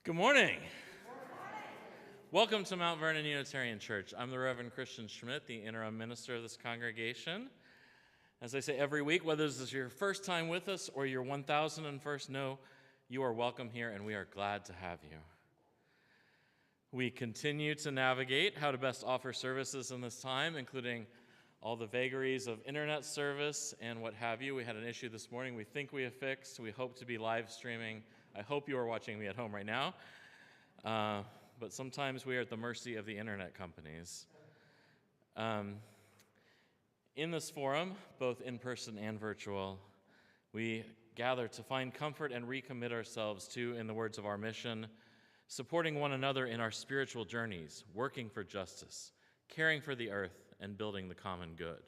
Good morning. Welcome to Mount Vernon Unitarian Church. I'm the Reverend Christian Schmidt, the interim minister of this congregation. As I say every week, whether this is your first time with us or your 1001st, know you are welcome here and we are glad to have you. We continue to navigate how to best offer services in this time, including all the vagaries of internet service and what have you. We had an issue this morning we think we have fixed. We hope to be live streaming. I hope you are watching me at home right now. But sometimes we are at the mercy of the internet companies. In this forum, both in person and virtual, we gather to find comfort and recommit ourselves to, in the words of our mission, supporting one another in our spiritual journeys, working for justice, caring for the earth, and building the common good.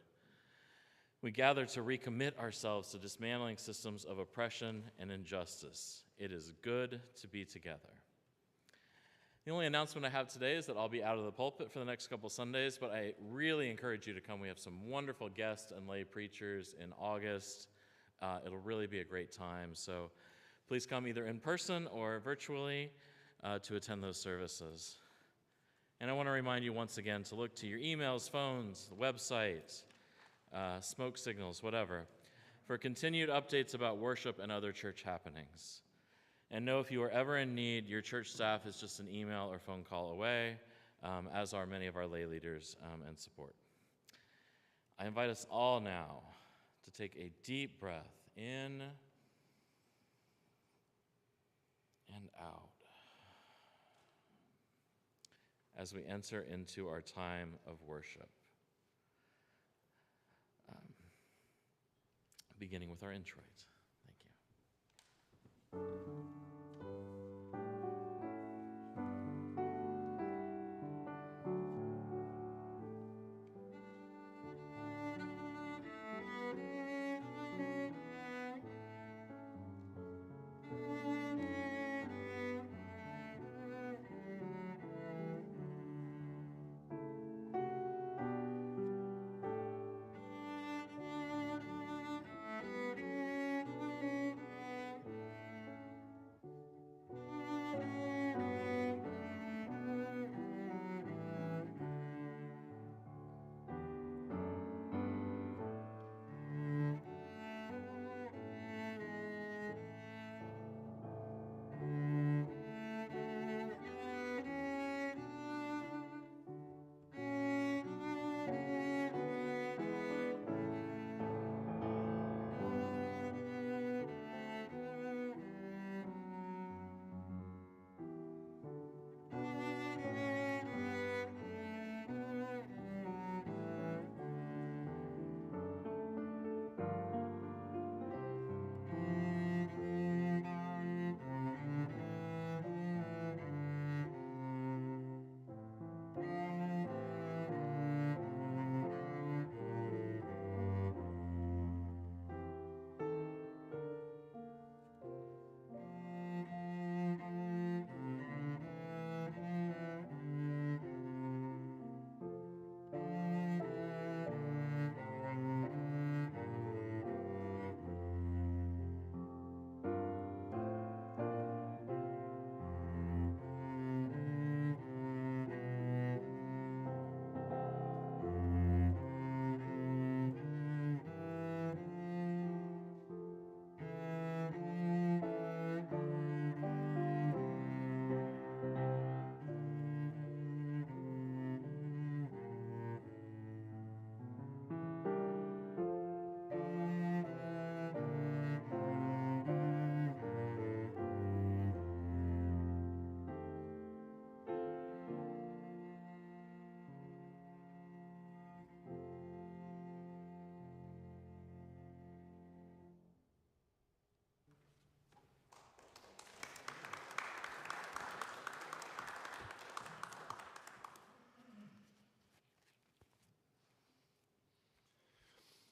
We gather to recommit ourselves to dismantling systems of oppression and injustice. It is good to be together. The only announcement I have today is that I'll be out of the pulpit for the next couple Sundays, but I really encourage you to come. We have some wonderful guests and lay preachers in August. It'll really be a great time, so please come either in person or virtually to attend those services. And I want to remind you once again to look to your emails, phones, the website, smoke signals, whatever, for continued updates about worship and other church happenings. And know if you are ever in need, your church staff is just an email or phone call away, as are many of our lay leaders and support. I invite us all now to take a deep breath in and out as we enter into our time of worship. Beginning with our introit. Thank you.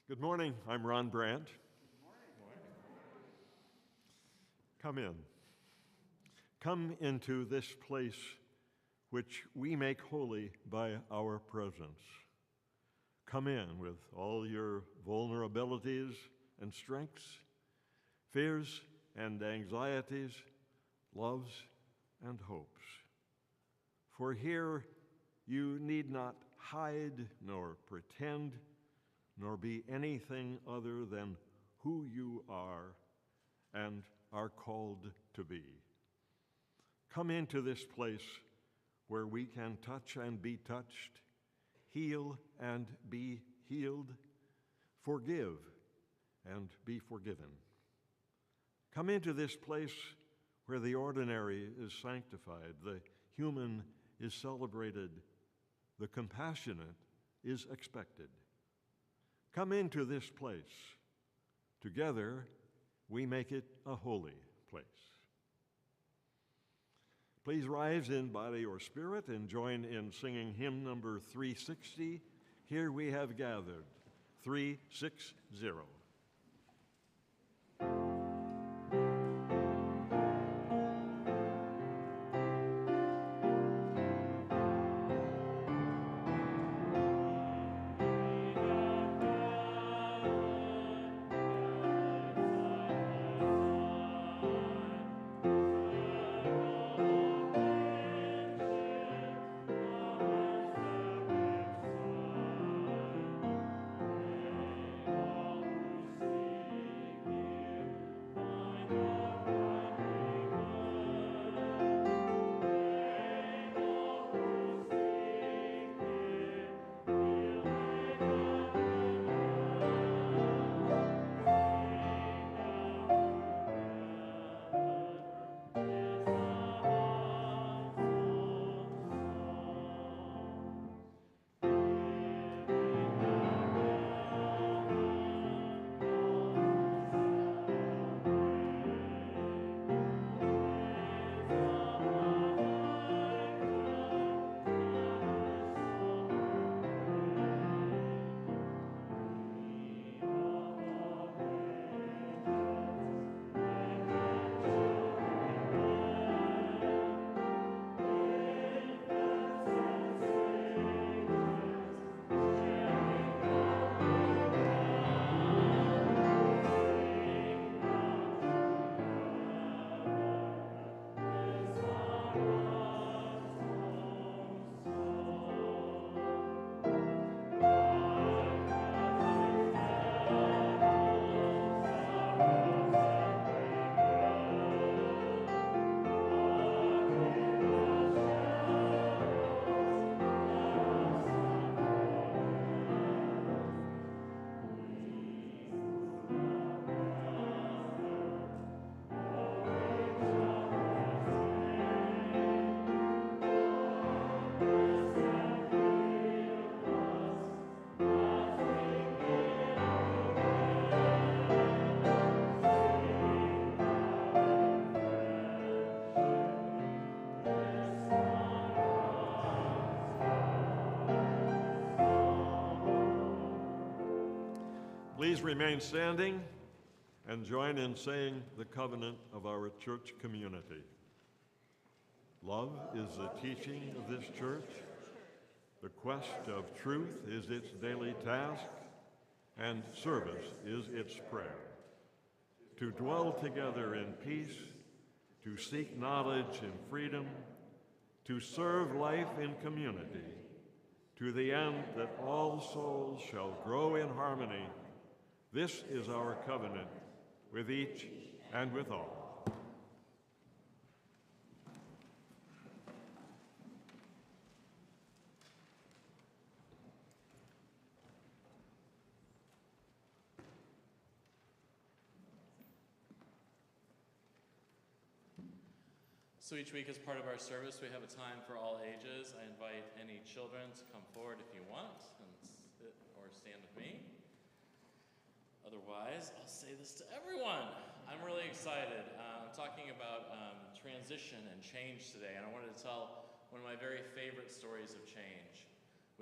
Good morning. I'm Ron Brandt. Come in. Come into this place which we make holy by our presence. Come in with all your vulnerabilities and strengths, fears and anxieties, loves and hopes. For here you need not hide nor pretend, nor be anything other than who you are and are called to be. Come into this place where we can touch and be touched, heal and be healed, forgive and be forgiven. Come into this place where the ordinary is sanctified, the human is celebrated, the compassionate is expected. Come into this place. Together, we make it a holy place. Please rise in body or spirit and join in singing hymn number 360. Here we have gathered, 360. Please remain standing and join in saying the covenant of our church community. Love is the teaching of this church. The quest of truth is its daily task, and service is its prayer. To dwell together in peace, to seek knowledge in freedom, to serve life in community, to the end that all souls shall grow in harmony. This is our covenant with each and with all. So each week as part of our service, we have a time for all ages. I invite any children to come forward if you want and sit or stand with me. Otherwise, I'll say this to everyone. I'm really excited. I'm talking about transition and change today, and I wanted to tell one of my very favorite stories of change,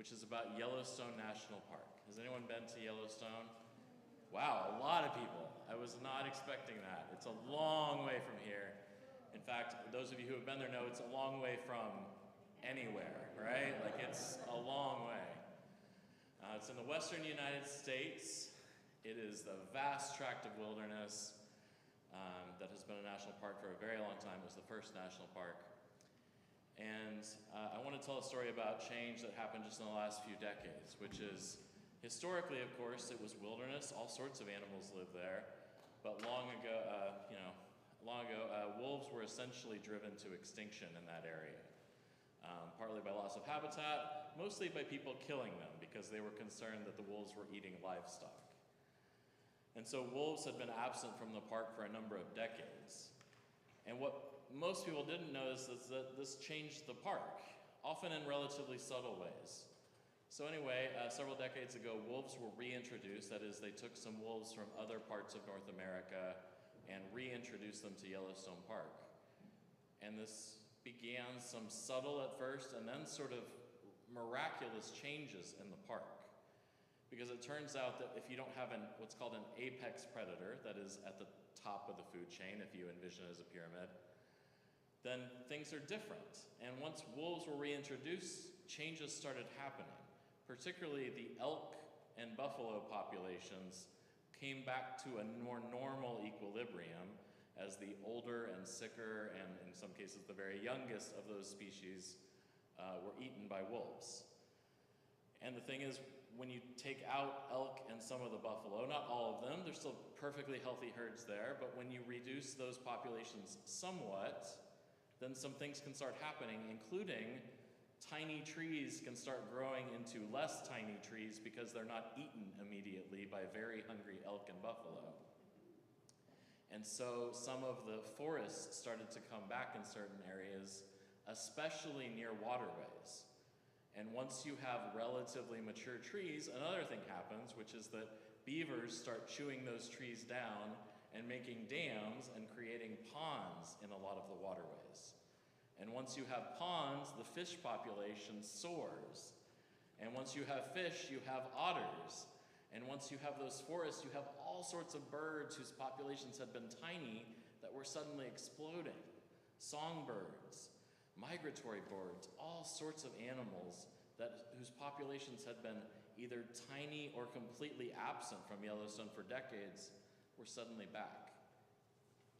which is about Yellowstone National Park. Has anyone been to Yellowstone? Wow, a lot of people. I was not expecting that. It's a long way from here. In fact, those of you who have been there know it's a long way from anywhere, right? Like, it's a long way. It's in the western United States. It is the vast tract of wilderness that has been a national park for a very long time. It was the first national park And I want to tell a story about change that happened just in the last few decades, which is historically, of course, it was wilderness. All sorts of animals lived there. But long ago, wolves were essentially driven to extinction in that area, partly by loss of habitat, mostly by people killing them because they were concerned that the wolves were eating livestock. And so wolves had been absent from the park for a number of decades. And what most people didn't notice is that this changed the park, often in relatively subtle ways. So anyway, several decades ago, wolves were reintroduced. That is, they took some wolves from other parts of North America and reintroduced them to Yellowstone Park. And this began some subtle at first and then sort of miraculous changes in the park. Because it turns out that if you don't have what's called an apex predator, that is at the top of the food chain, if you envision it as a pyramid, then things are different. And once wolves were reintroduced, changes started happening. Particularly the elk and buffalo populations came back to a more normal equilibrium as the older and sicker, and in some cases the very youngest of those species were eaten by wolves. And the thing is, when you take out elk and some of the buffalo, not all of them, there's still perfectly healthy herds there, but when you reduce those populations somewhat, then some things can start happening, including tiny trees can start growing into less tiny trees because they're not eaten immediately by very hungry elk and buffalo. And so some of the forests started to come back in certain areas, especially near waterways. And once you have relatively mature trees, another thing happens, which is that beavers start chewing those trees down and making dams and creating ponds in a lot of the waterways. And once you have ponds, the fish population soars. And once you have fish, you have otters. And once you have those forests, you have all sorts of birds whose populations had been tiny that were suddenly exploding. Songbirds, migratory birds, all sorts of animals whose populations had been either tiny or completely absent from Yellowstone for decades were suddenly back.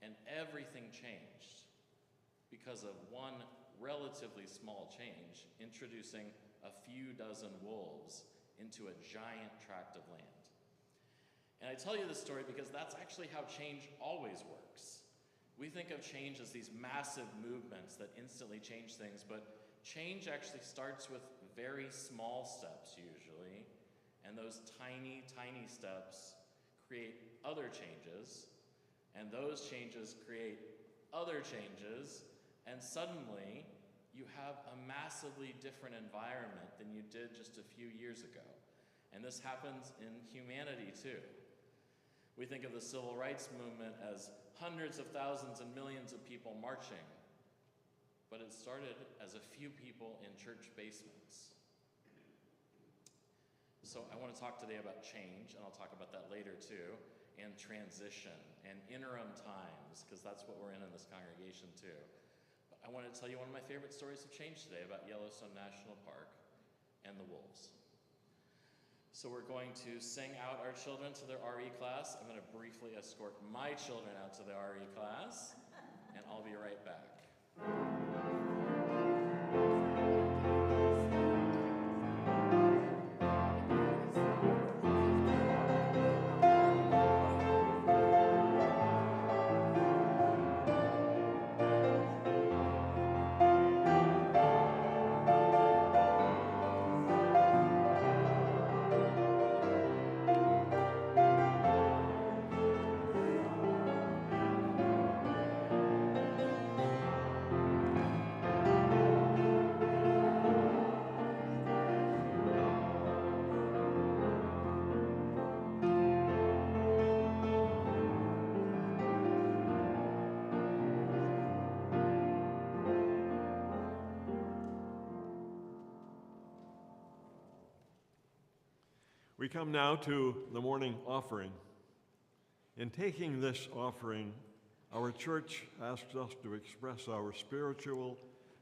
And everything changed because of one relatively small change, introducing a few dozen wolves into a giant tract of land. And I tell you this story because that's actually how change always works. We think of change as these massive movements that instantly change things, but change actually starts with very small steps usually, and those tiny, tiny steps create other changes, and those changes create other changes, and suddenly you have a massively different environment than you did just a few years ago. And this happens in humanity too. We think of the civil rights movement as hundreds of thousands and millions of people marching, but it started as a few people in church basements. So I want to talk today about change, and I'll talk about that later too, and transition, and interim times, because that's what we're in this congregation too. But I want to tell you one of my favorite stories of change today about Yellowstone National Park and the wolves. So we're going to sing out our children to their RE class. I'm going to briefly escort my children out to the RE class, and I'll be right back. We come now to the morning offering. In taking this offering, our church asks us to express our spiritual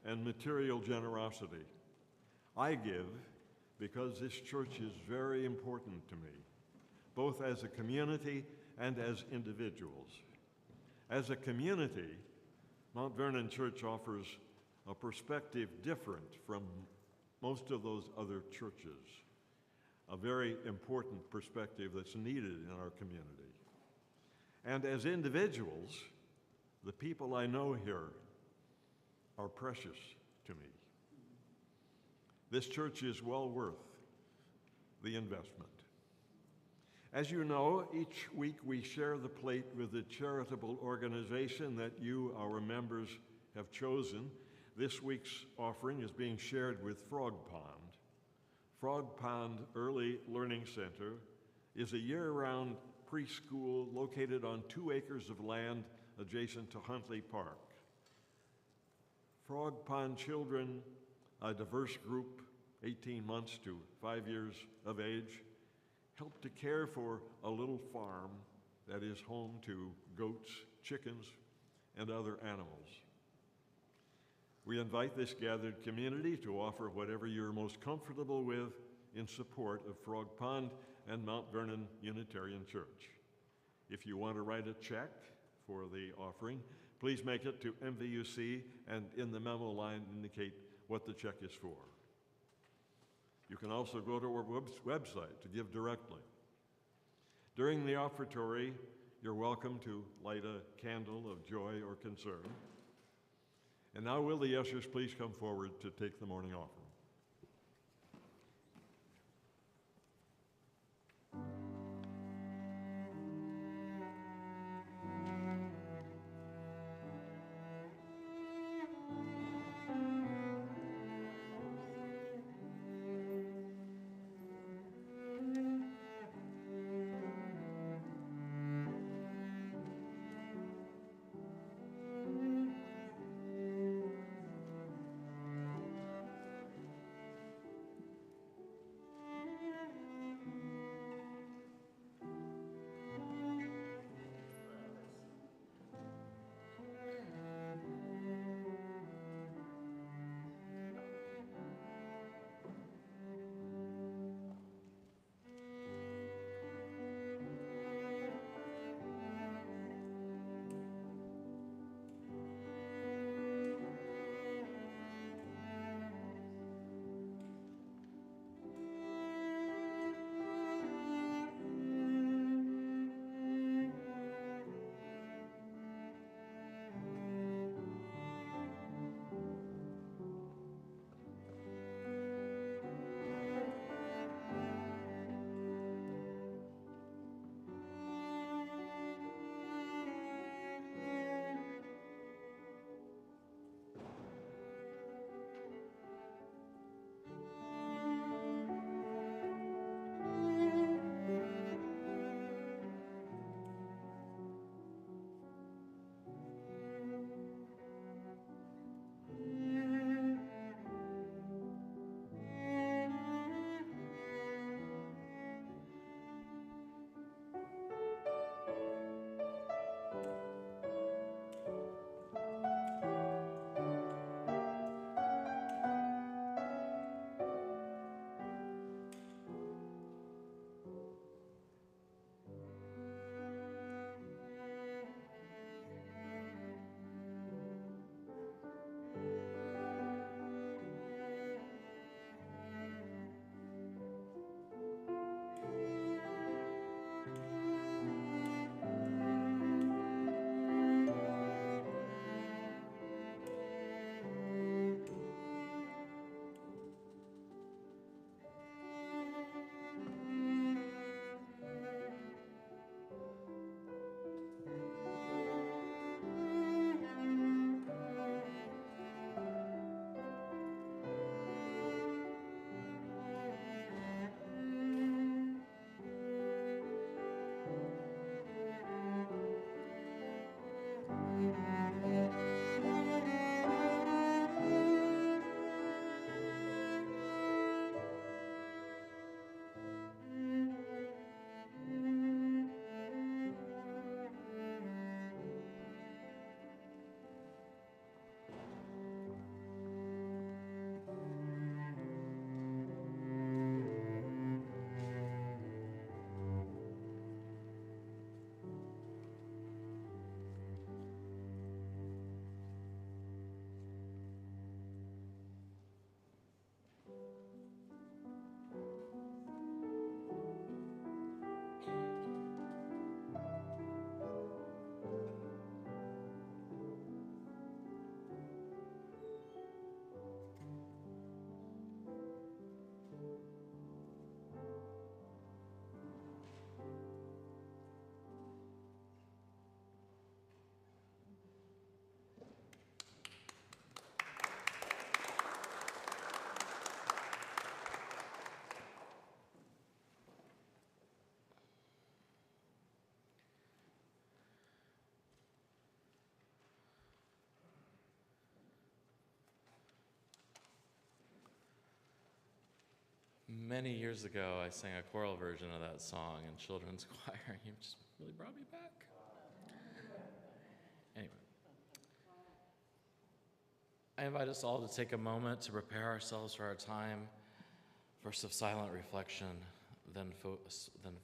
and material generosity. I give because this church is very important to me, both as a community and as individuals. As a community, Mount Vernon Church offers a perspective different from most of those other churches, a very important perspective that's needed in our community. And as individuals, the people I know here are precious to me. This church is well worth the investment. As you know, each week we share the plate with the charitable organization that you, our members, have chosen. This week's offering is being shared with Frog Pond. Frog Pond Early Learning Center is a year-round preschool located on 2 acres of land adjacent to Huntley Park. Frog Pond children, a diverse group, 18 months to 5 years of age, help to care for a little farm that is home to goats, chickens, and other animals. We invite this gathered community to offer whatever you're most comfortable with in support of Frog Pond and Mount Vernon Unitarian Church. If you want to write a check for the offering, please make it to MVUC and in the memo line indicate what the check is for. You can also go to our website to give directly. During the offertory, you're welcome to light a candle of joy or concern. And now will the ushers please come forward to take the morning offering. Many years ago, I sang a choral version of that song in children's choir. You just really brought me back. Anyway, I invite us all to take a moment to prepare ourselves for our time, first of silent reflection, then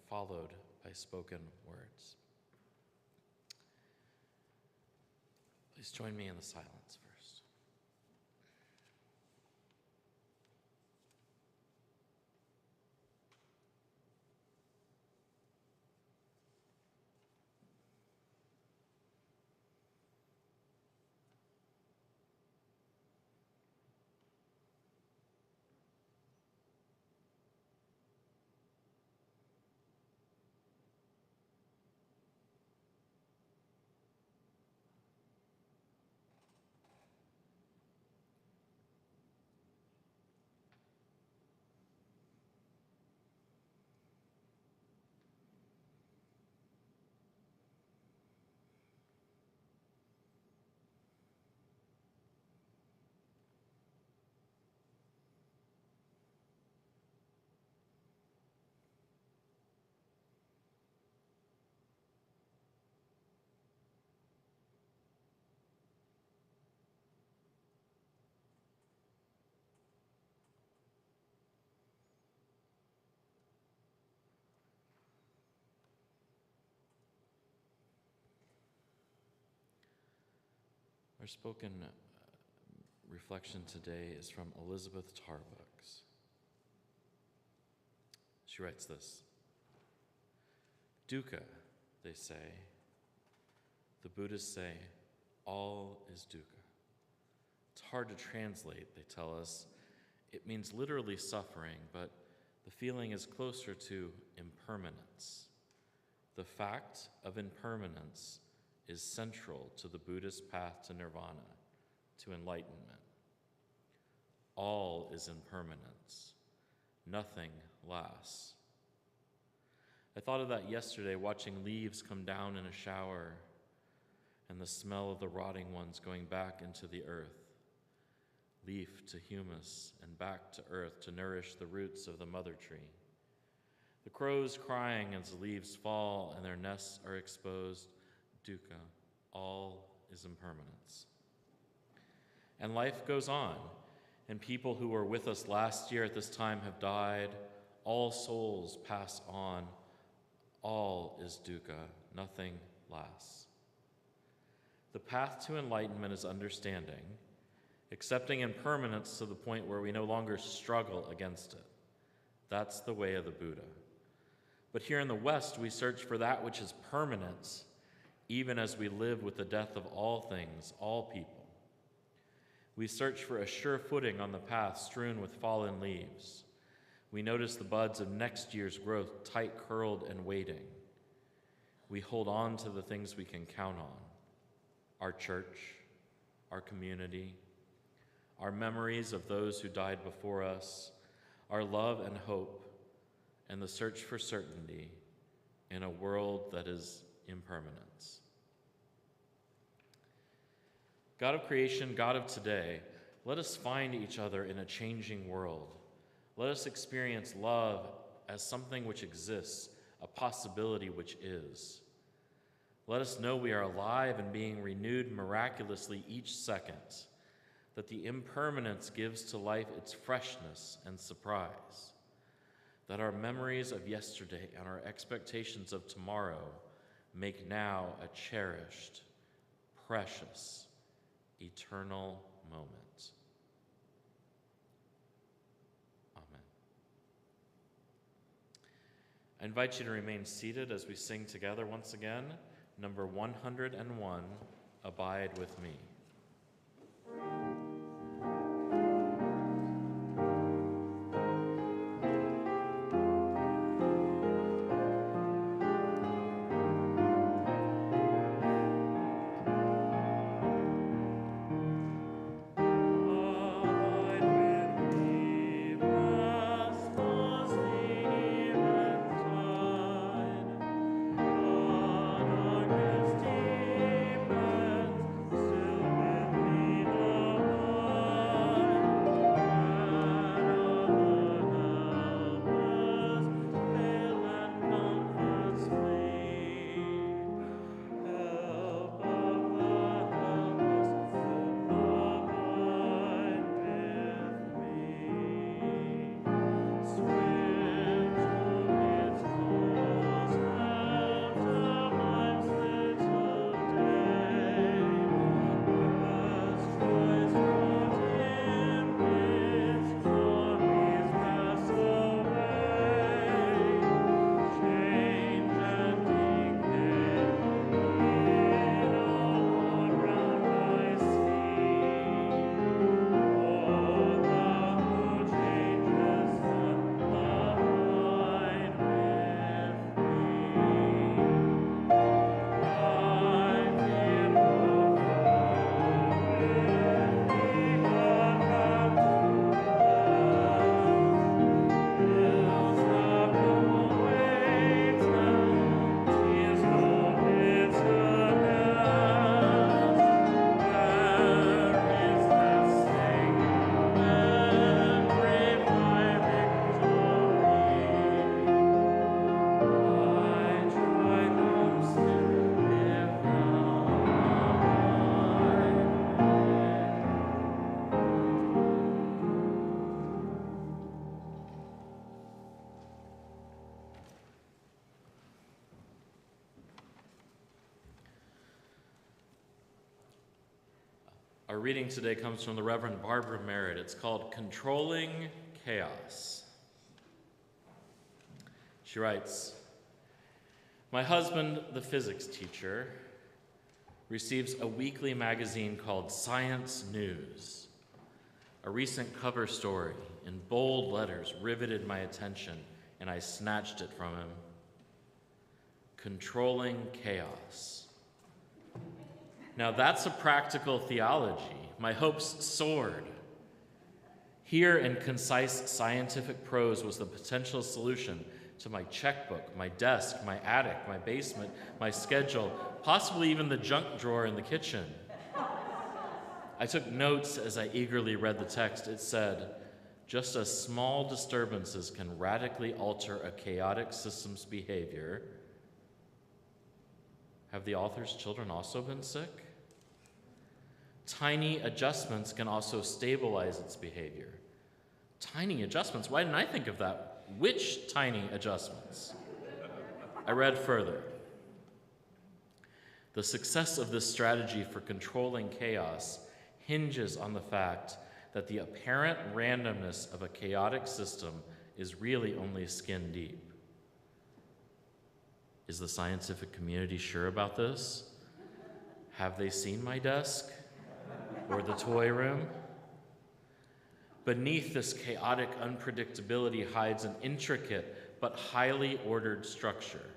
followed by spoken words. Please join me in the silence first. Our spoken reflection today is from Elizabeth Tarbuck's. She writes this: Dukkha, they say. The Buddhists say, all is dukkha. It's hard to translate, they tell us. It means literally suffering, but the feeling is closer to impermanence. The fact of impermanence is central to the Buddhist path to nirvana, to enlightenment. All is impermanence. Nothing lasts. I thought of that yesterday, watching leaves come down in a shower and the smell of the rotting ones going back into the earth, leaf to humus and back to earth to nourish the roots of the mother tree. The crows crying as the leaves fall and their nests are exposed. Dukkha, all is impermanence. And life goes on, and people who were with us last year at this time have died. All souls pass on. All is dukkha, nothing lasts. The path to enlightenment is understanding, accepting impermanence to the point where we no longer struggle against it. That's the way of the Buddha. But here in the West, we search for that which is permanent, even as we live with the death of all things, all people. We search for a sure footing on the path strewn with fallen leaves. We notice the buds of next year's growth, tight curled and waiting. We hold on to the things we can count on: our church, our community, our memories of those who died before us, our love and hope, and the search for certainty in a world that is impermanence. God of creation, God of today, let us find each other in a changing world. Let us experience love as something which exists, a possibility which is. Let us know we are alive and being renewed miraculously each second, that the impermanence gives to life its freshness and surprise, that our memories of yesterday and our expectations of tomorrow make now a cherished, precious, eternal moment. Amen. I invite you to remain seated as we sing together once again, number 101, Abide with Me. Still with me. Our reading today comes from the Reverend Barbara Merritt. It's called Controlling Chaos. She writes, "My husband, the physics teacher, receives a weekly magazine called Science News. A recent cover story in bold letters riveted my attention, and I snatched it from him. Controlling chaos. Now that's a practical theology. My hopes soared. Here in concise scientific prose was the potential solution to my checkbook, my desk, my attic, my basement, my schedule, possibly even the junk drawer in the kitchen. I took notes as I eagerly read the text. It said, just as small disturbances can radically alter a chaotic system's behavior. Have the author's children also been sick? Tiny adjustments can also stabilize its behavior. Tiny adjustments? Why didn't I think of that? Which tiny adjustments? I read further. The success of this strategy for controlling chaos hinges on the fact that the apparent randomness of a chaotic system is really only skin deep. Is the scientific community sure about this? Have they seen my desk or the toy room? Beneath this chaotic unpredictability hides an intricate but highly ordered structure.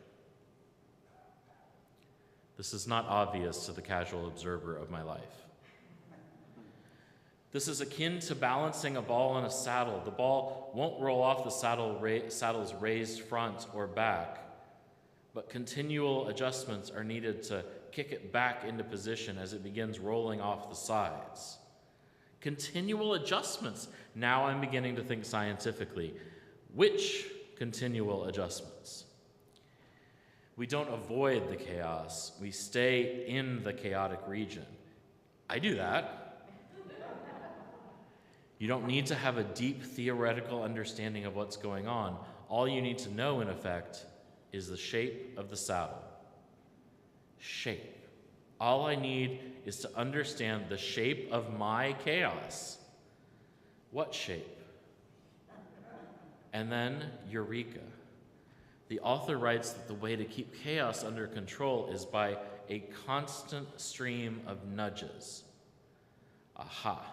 This is not obvious to the casual observer of my life. This is akin to balancing a ball on a saddle. The ball won't roll off the saddle's raised front or back, but continual adjustments are needed to kick it back into position as it begins rolling off the sides. Continual adjustments. Now I'm beginning to think scientifically. Which continual adjustments? We don't avoid the chaos. We stay in the chaotic region. I do that. You don't need to have a deep theoretical understanding of what's going on. All you need to know, in effect, is the shape of the saddle. Shape. All I need is to understand the shape of my chaos. What shape? And then, eureka. The author writes that the way to keep chaos under control is by a constant stream of nudges. Aha.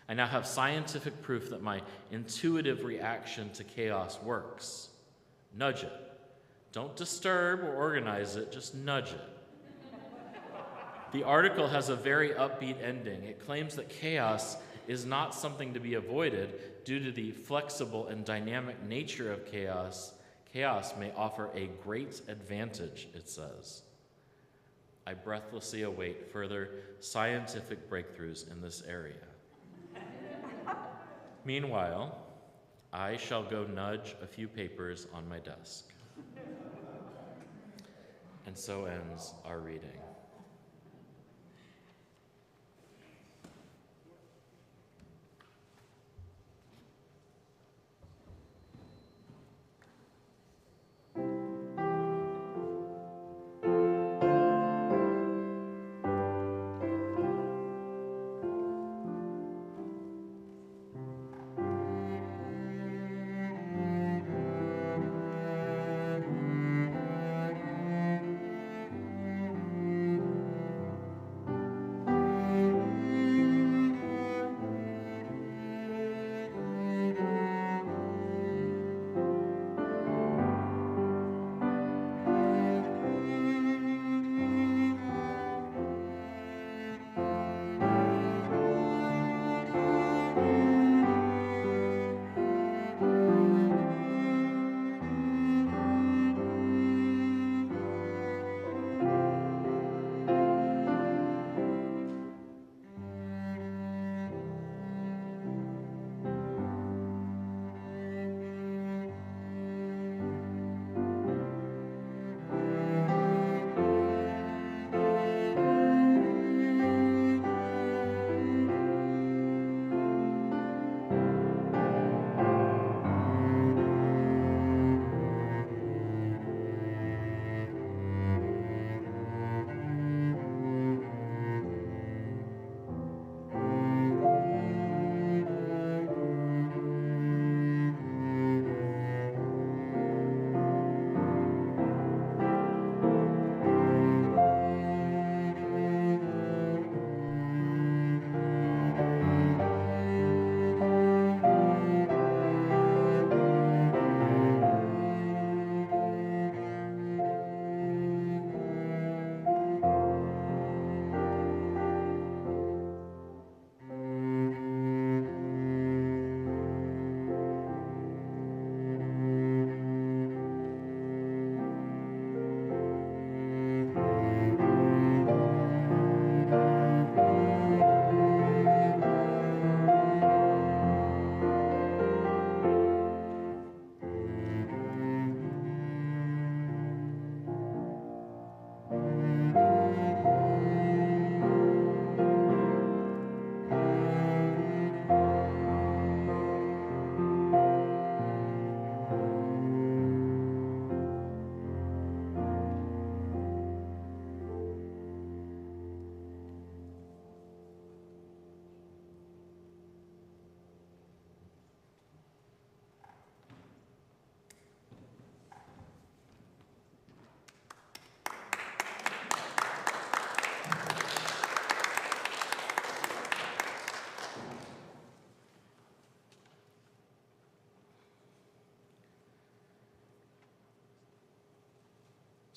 I now have scientific proof that my intuitive reaction to chaos works. Nudge it. Don't disturb or organize it, just nudge it. The article has a very upbeat ending. It claims that chaos is not something to be avoided due to the flexible and dynamic nature of chaos. Chaos may offer a great advantage, it says. I breathlessly await further scientific breakthroughs in this area. Meanwhile, I shall go nudge a few papers on my desk. And so ends our reading.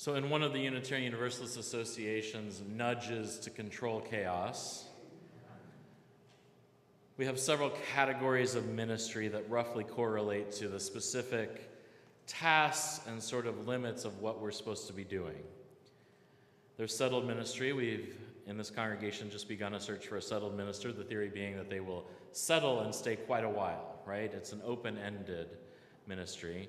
So in one of the Unitarian Universalist Association's nudges to control chaos, we have several categories of ministry that roughly correlate to the specific tasks and sort of limits of what we're supposed to be doing. There's settled ministry. We've, in this congregation, just begun a search for a settled minister, the theory being that they will settle and stay quite a while, right? It's an open-ended ministry.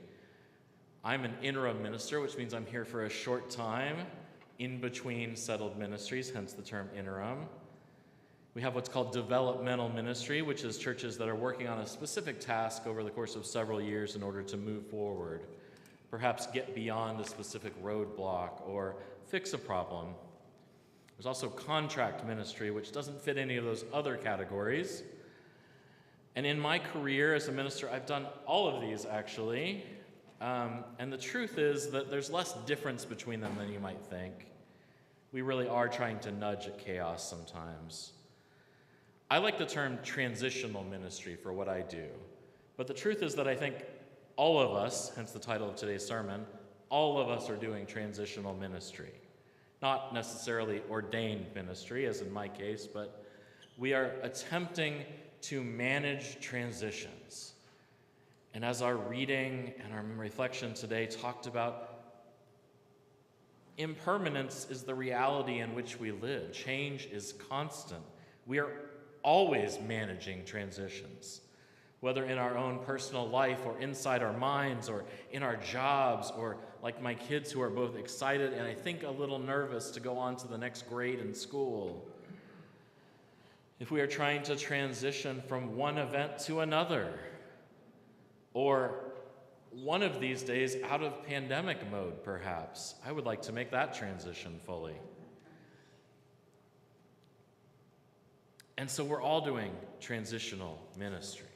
I'm an interim minister, which means I'm here for a short time in between settled ministries, hence the term interim. We have what's called developmental ministry, which is churches that are working on a specific task over the course of several years in order to move forward, perhaps get beyond a specific roadblock or fix a problem. There's also contract ministry, which doesn't fit any of those other categories. And in my career as a minister, I've done all of these, actually. And the truth is that there's less difference between them than you might think. We really are trying to nudge at chaos sometimes. I like the term transitional ministry for what I do. But the truth is that I think all of us, hence the title of today's sermon, all of us are doing transitional ministry. Not necessarily ordained ministry, as in my case, but we are attempting to manage transitions. And as our reading and our reflection today talked about, impermanence is the reality in which we live. Change is constant. We are always managing transitions, whether in our own personal life or inside our minds or in our jobs, or like my kids who are both excited and I think a little nervous to go on to the next grade in school. If we are trying to transition from one event to another, or one of these days out of pandemic mode, perhaps, I would like to make that transition fully. And so we're all doing transitional ministry.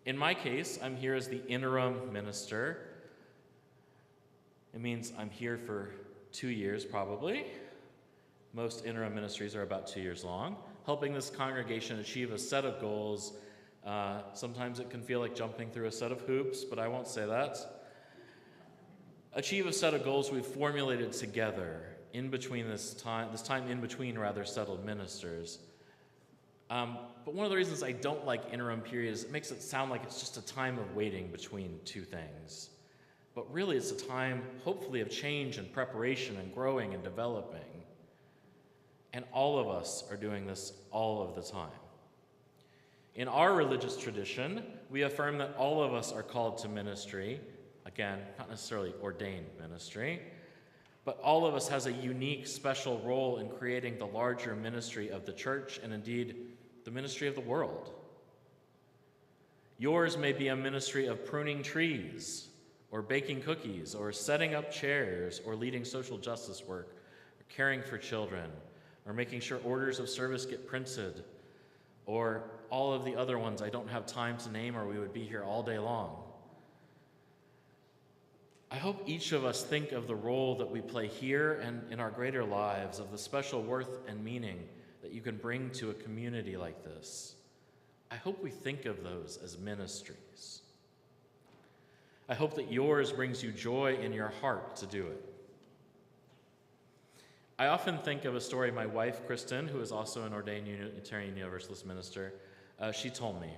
In my case, I'm here as the interim minister. It means I'm here for 2 years, probably. Most interim ministries are about 2 years long, helping this congregation achieve a set of goals. Sometimes it can feel like jumping through a set of hoops, but I won't say that. Achieve a set of goals we've formulated together in between this time in between settled ministers. But one of the reasons I don't like interim periods, it makes it sound like it's just a time of waiting between two things. But really it's a time, hopefully, of change and preparation and growing and developing. And all of us are doing this all of the time. In our religious tradition, we affirm that all of us are called to ministry. Again, not necessarily ordained ministry, but all of us has a unique, special role in creating the larger ministry of the church and indeed the ministry of the world. Yours may be a ministry of pruning trees, or baking cookies, or setting up chairs, or leading social justice work, or caring for children, or making sure orders of service get printed, or all of the other ones I don't have time to name, or we would be here all day long. I hope each of us think of the role that we play here and in our greater lives, of the special worth and meaning that you can bring to a community like this. I hope we think of those as ministries. I hope that yours brings you joy in your heart to do it. I often think of a story my wife, Kristen, who is also an ordained Unitarian Universalist minister, she told me.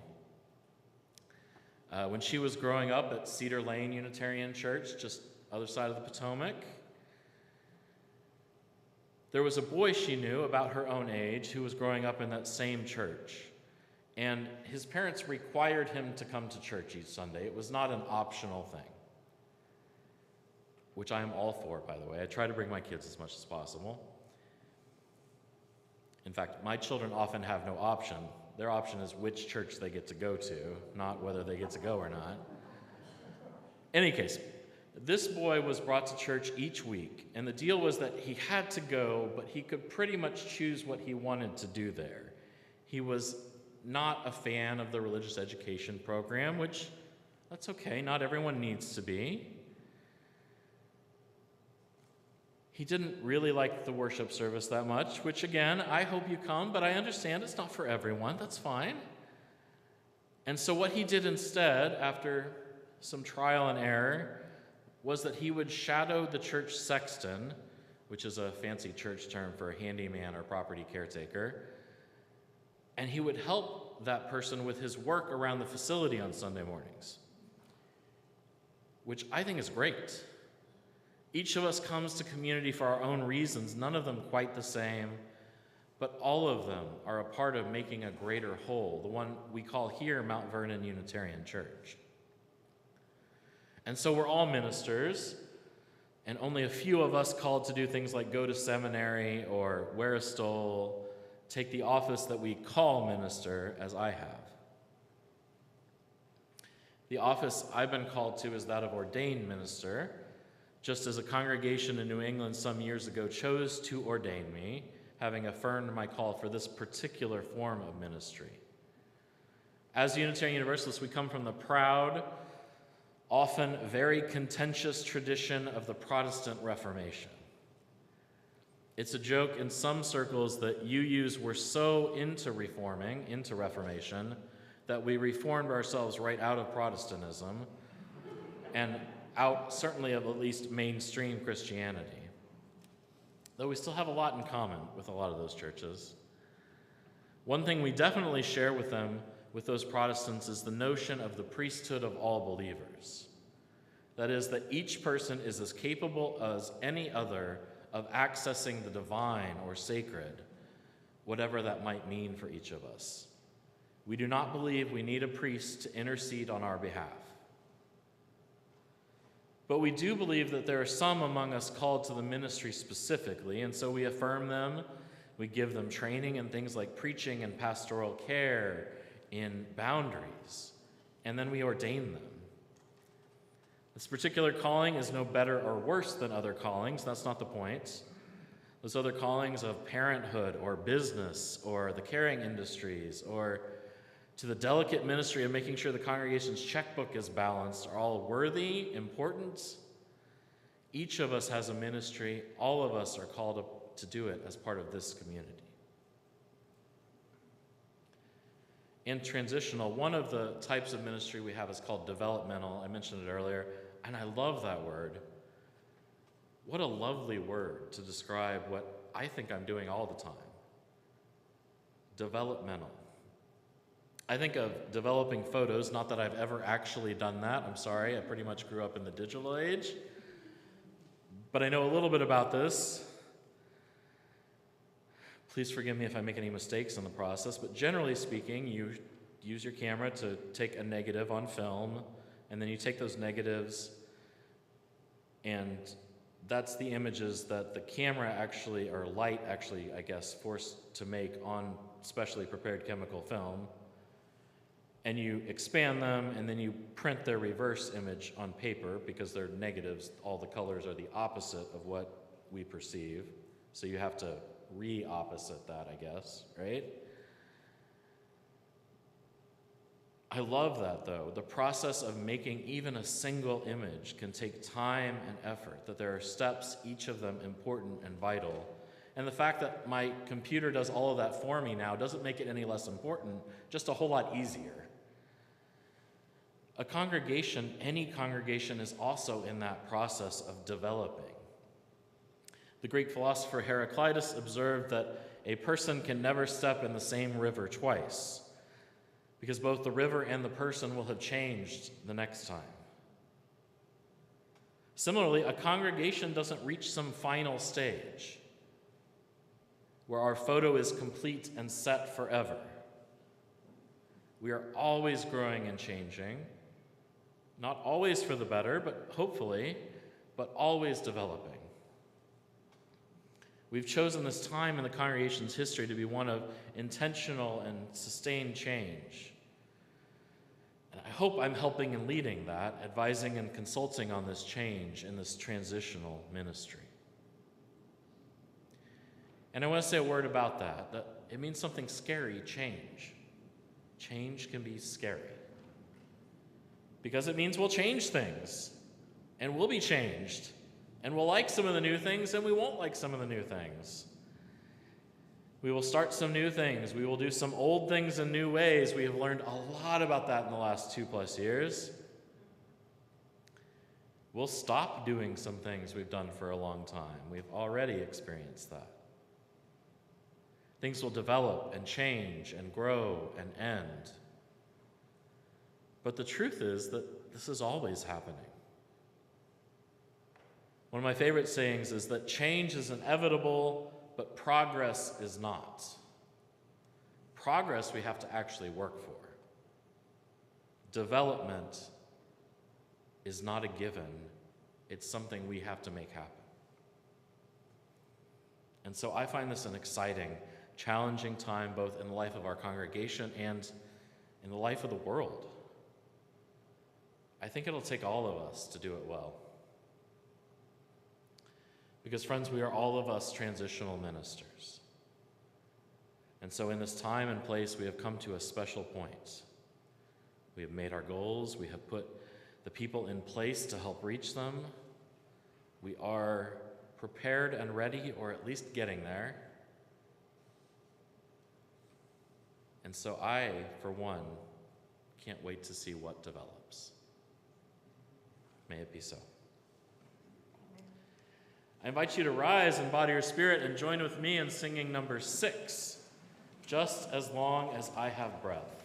When she was growing up at Cedar Lane Unitarian Church, just other side of the Potomac, there was a boy she knew about her own age who was growing up in that same church. And his parents required him to come to church each Sunday. It was not an optional thing, which I am all for, by the way. I try to bring my kids as much as possible. In fact, my children often have no option. Their option is which church they get to go to, not whether they get to go or not. In any case, this boy was brought to church each week, and the deal was that he had to go, but he could pretty much choose what he wanted to do there. He was not a fan of the religious education program, which, that's okay, not everyone needs to be. He didn't really like the worship service that much, which again, I hope you come, but I understand it's not for everyone, that's fine. And so what he did instead, after some trial and error, was that he would shadow the church sexton, which is a fancy church term for a handyman or property caretaker, and he would help that person with his work around the facility on Sunday mornings, which I think is great. Each of us comes to community for our own reasons, none of them quite the same, but all of them are a part of making a greater whole, the one we call here Mount Vernon Unitarian Church. And so we're all ministers, and only a few of us called to do things like go to seminary or wear a stole, take the office that we call minister, as I have. The office I've been called to is that of ordained minister, just as a congregation in New England some years ago chose to ordain me, having affirmed my call for this particular form of ministry. As Unitarian Universalists, we come from the proud, often very contentious tradition of the Protestant Reformation. It's a joke in some circles that UUs were so into Reformation, that we reformed ourselves right out of Protestantism and out certainly of at least mainstream Christianity. Though we still have a lot in common with a lot of those churches. One thing we definitely share with them, with those Protestants, is the notion of the priesthood of all believers. That is, that each person is as capable as any other of accessing the divine or sacred, whatever that might mean for each of us. We do not believe we need a priest to intercede on our behalf. But we do believe that there are some among us called to the ministry specifically, and so we affirm them. We give them training in things like preaching and pastoral care, in boundaries, and then we ordain them. This particular calling is no better or worse than other callings. That's not the point. Those other callings of parenthood or business or the caring industries or to the delicate ministry of making sure the congregation's checkbook is balanced are all worthy, important. Each of us has a ministry. All of us are called to do it as part of this community. In Transitional, one of the types of ministry we have is called developmental. I mentioned it earlier, and I love that word. What a lovely word to describe what I think I'm doing all the time. Developmental. I think of developing photos, not that I've ever actually done that. I'm sorry, I pretty much grew up in the digital age. But I know a little bit about this. Please forgive me if I make any mistakes in the process, but generally speaking, you use your camera to take a negative on film, and then you take those negatives, and that's the images that the camera actually, or light actually, I guess, forced to make on specially prepared chemical film. And you expand them, and then you print their reverse image on paper because they're negatives. All the colors are the opposite of what we perceive. So you have to re-opposite that, I guess, right? I love that, though. The process of making even a single image can take time and effort, that there are steps, each of them important and vital. And the fact that my computer does all of that for me now doesn't make it any less important, just a whole lot easier. A congregation, any congregation, is also in that process of developing. The Greek philosopher Heraclitus observed that a person can never step in the same river twice, because both the river and the person will have changed the next time. Similarly, a congregation doesn't reach some final stage where our photo is complete and set forever. We are always growing and changing, not always for the better, but hopefully, but always developing. We've chosen this time in the congregation's history to be one of intentional and sustained change. And I hope I'm helping and leading that, advising and consulting on this change in this transitional ministry. And I want to say a word about that it means something scary, change. Change can be scary. Because it means we'll change things, and we'll be changed. And we'll like some of the new things, and we won't like some of the new things. We will start some new things. We will do some old things in new ways. We have learned a lot about that in the last 2+ years. We'll stop doing some things we've done for a long time. We've already experienced that. Things will develop and change and grow and end. But the truth is that this is always happening. One of my favorite sayings is that change is inevitable, but progress is not. Progress we have to actually work for. Development is not a given. It's something we have to make happen. And so I find this an exciting, challenging time, both in the life of our congregation and in the life of the world. I think it'll take all of us to do it well. Because, friends, we are all of us transitional ministers. And so in this time and place, we have come to a special point. We have made our goals. We have put the people in place to help reach them. We are prepared and ready, or at least getting there. And so I, for one, can't wait to see what develops. May it be so. I invite you to rise in body or spirit and join with me in singing number 6, Just as Long as I Have Breath.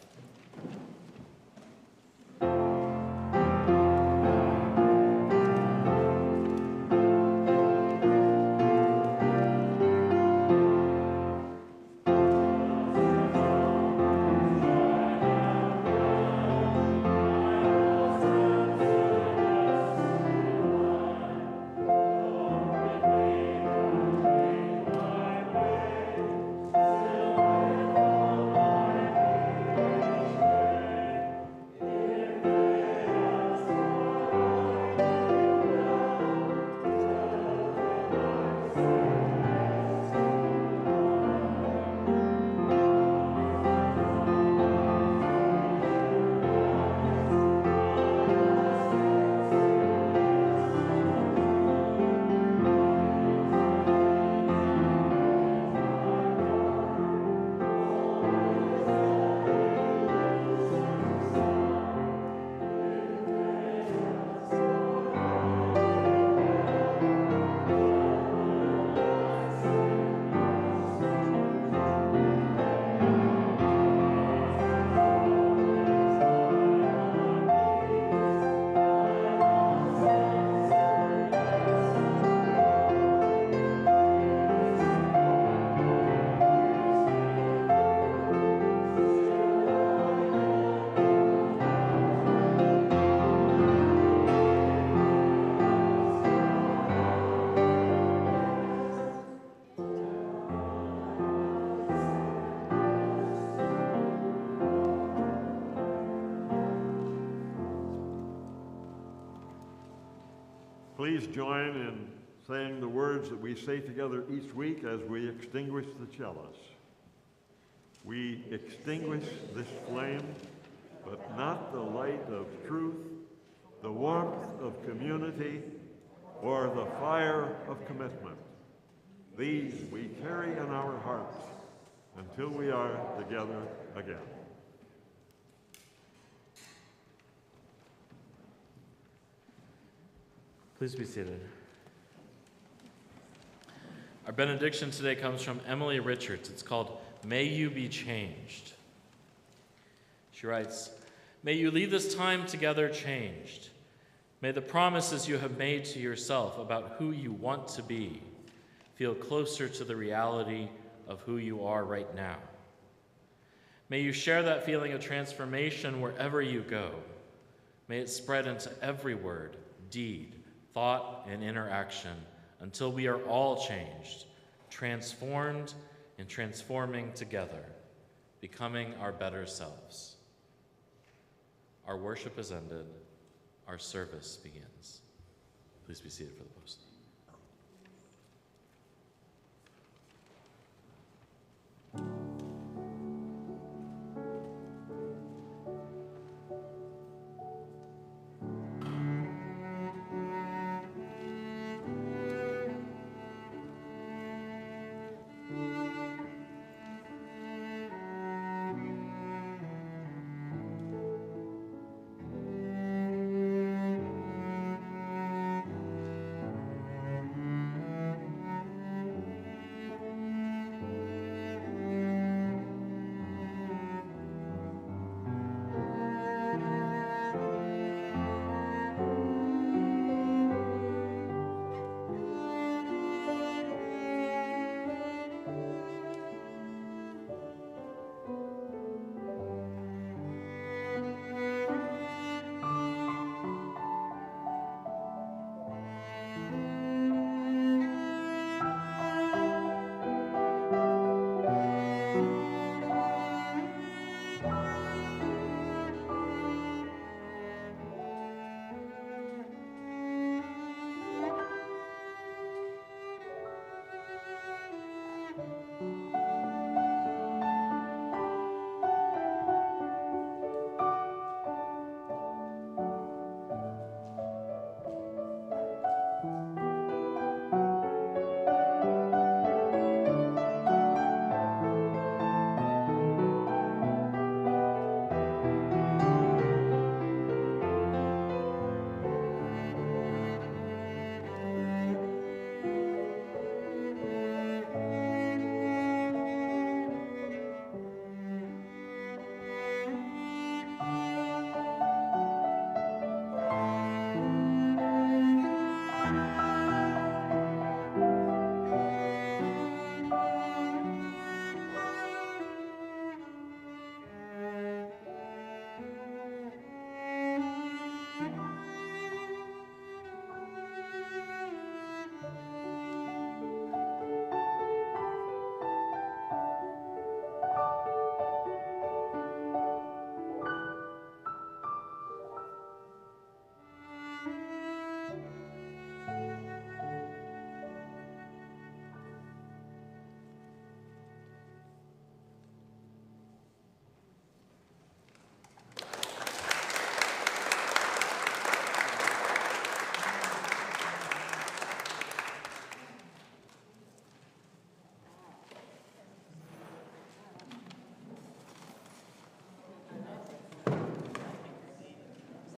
Please join in saying the words that we say together each week as we extinguish the chalice. We extinguish this flame, but not the light of truth, the warmth of community, or the fire of commitment. These we carry in our hearts until we are together again. Please be seated. Our benediction today comes from Emily Richards. It's called, May You Be Changed. She writes, May you leave this time together changed. May the promises you have made to yourself about who you want to be feel closer to the reality of who you are right now. May you share that feeling of transformation wherever you go. May it spread into every word, deed, thought, and interaction until we are all changed, transformed and transforming together, becoming our better selves. Our worship is ended. Our service begins. Please be seated for the post.